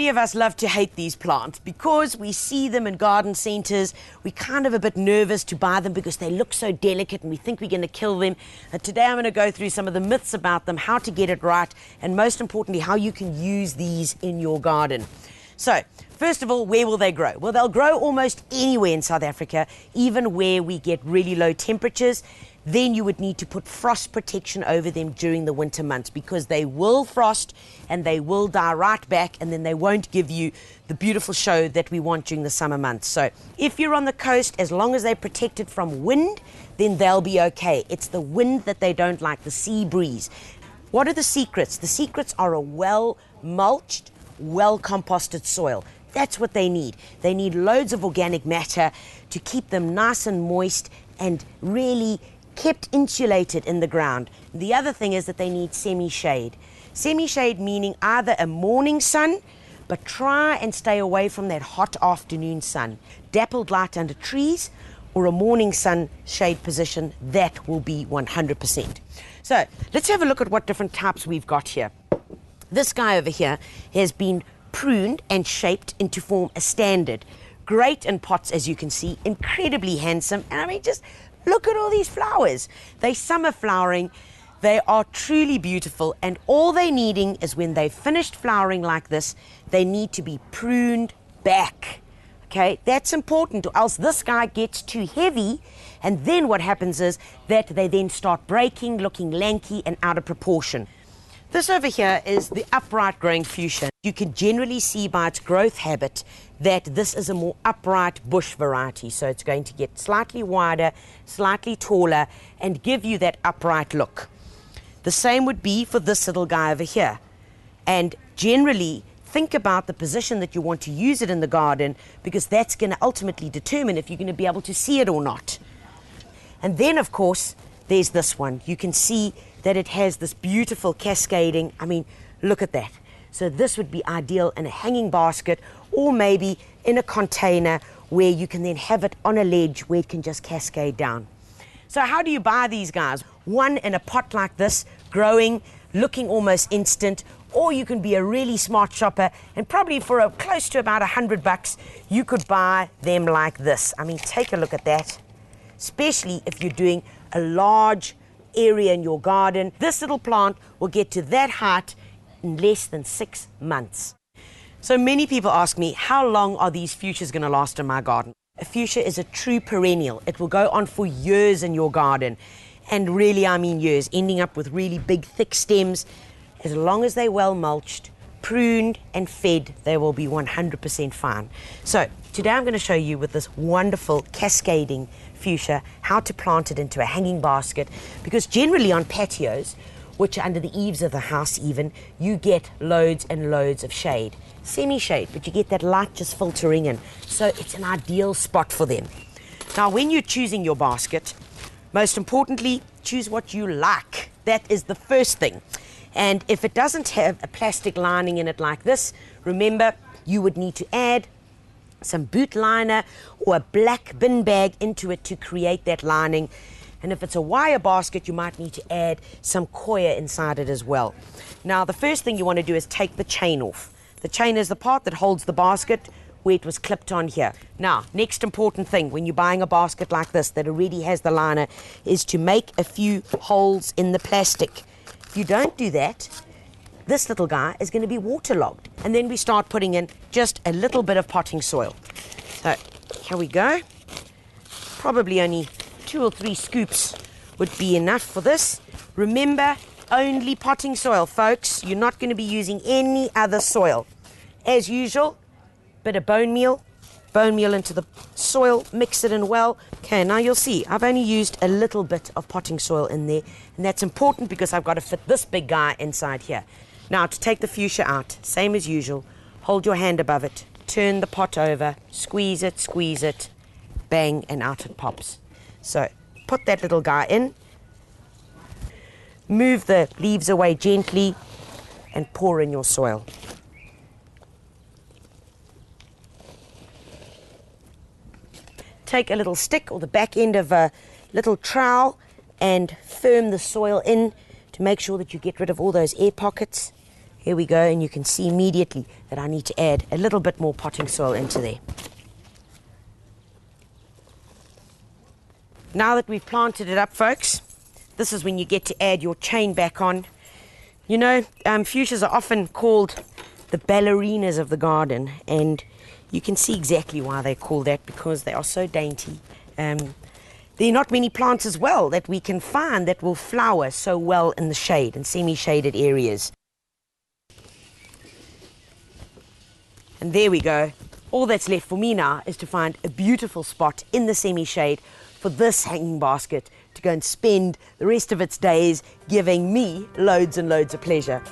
many of us love to hate these plants because we see them in garden centres. We're kind of a bit nervous to buy them because they look so delicate and we think we're going to kill them. And today I'm going to go through some of the myths about them, how to get it right, and most importantly, how you can use these in your garden. So, first of all, where will they grow? Well, they'll grow almost anywhere in South Africa, even where we get really low temperatures. Then you would need to put frost protection over them during the winter months because they will frost and they will die right back, and then they won't give you the beautiful show that we want during the summer months. So if you're on the coast, as long as they're protected from wind, then they'll be okay. It's the wind that they don't like, the sea breeze. What are the secrets? The secrets are a well-mulched, well-composted soil. That's what they need. They need loads of organic matter to keep them nice and moist and really kept insulated in the ground. The other thing is that they need semi-shade. Semi-shade meaning either a morning sun, but try and stay away from that hot afternoon sun. Dappled light under trees or a morning sun shade position, that will be 100%. So let's have a look at what different types we've got here. This guy over here has been pruned and shaped into form a standard. Great in pots, as you can see, incredibly handsome. And I mean, just look at all these flowers. They're summer flowering. They are truly beautiful, and all they're needing is when they've finished flowering like this, they need to be pruned back. Okay, that's important, or else this guy gets too heavy, and then what happens is that they then start breaking, looking lanky and out of proportion. This over here is the upright growing fuchsia. You can generally see by its growth habit that this is a more upright bush variety. So it's going to get slightly wider, slightly taller, and give you that upright look. The same would be for this little guy over here. And generally, think about the position that you want to use it in the garden, because that's going to ultimately determine if you're going to be able to see it or not. And then, of course, there's this one. You can see that it has this beautiful cascading. I mean, look at that. So this would be ideal in a hanging basket or maybe in a container where you can then have it on a ledge where it can just cascade down. So how do you buy these guys? One in a pot like this, growing, looking almost instant, or you can be a really smart shopper and probably for close to about $100, you could buy them like this. I mean, take a look at that, especially if you're doing a large area in your garden. This little plant will get to that height in less than 6 months. So many people ask me, how long are these fuchsias going to last in my garden? A fuchsia is a true perennial. It will go on for years in your garden. And really, I mean years, ending up with really big, thick stems. As long as they're well mulched, pruned and fed, they will be 100% fine. So today I'm going to show you with this wonderful cascading fuchsia how to plant it into a hanging basket, because generally on patios, which are under the eaves of the house even, you get loads and loads of shade. Semi-shade, but you get that light just filtering in. So it's an ideal spot for them. Now, when you're choosing your basket, most importantly, choose what you like. That is the first thing. And if it doesn't have a plastic lining in it like this, remember, you would need to add some boot liner or a black bin bag into it to create that lining. And if it's a wire basket, you might need to add some coir inside it as well. Now, the first thing you want to do is take the chain off. The chain is the part that holds the basket where it was clipped on here. Now, next important thing when you're buying a basket like this that already has the liner is to make a few holes in the plastic. If you don't do that, this little guy is going to be waterlogged. And then we start putting in just a little bit of potting soil. So here we go. Probably only 2 or 3 scoops would be enough for this. Remember, only potting soil, folks. You're not going to be using any other soil. As usual, bit of bone meal into the soil, mix it in well. Okay, now you'll see I've only used a little bit of potting soil in there, and that's important because I've got to fit this big guy inside here. Now, to take the fuchsia out, same as usual, hold your hand above it, turn the pot over, squeeze it, bang, and out it pops. So put that little guy in, move the leaves away gently, and pour in your soil. Take a little stick or the back end of a little trowel and firm the soil in to make sure that you get rid of all those air pockets. Here we go, and you can see immediately that I need to add a little bit more potting soil into there. Now that we've planted it up, folks, this is when you get to add your chain back on. You know, fuchsias are often called the ballerinas of the garden, and you can see exactly why they're called that, because they are so dainty. There are not many plants as well that we can find that will flower so well in the shade and semi-shaded areas. And there we go. All that's left for me now is to find a beautiful spot in the semi-shade for this hanging basket to go and spend the rest of its days giving me loads and loads of pleasure.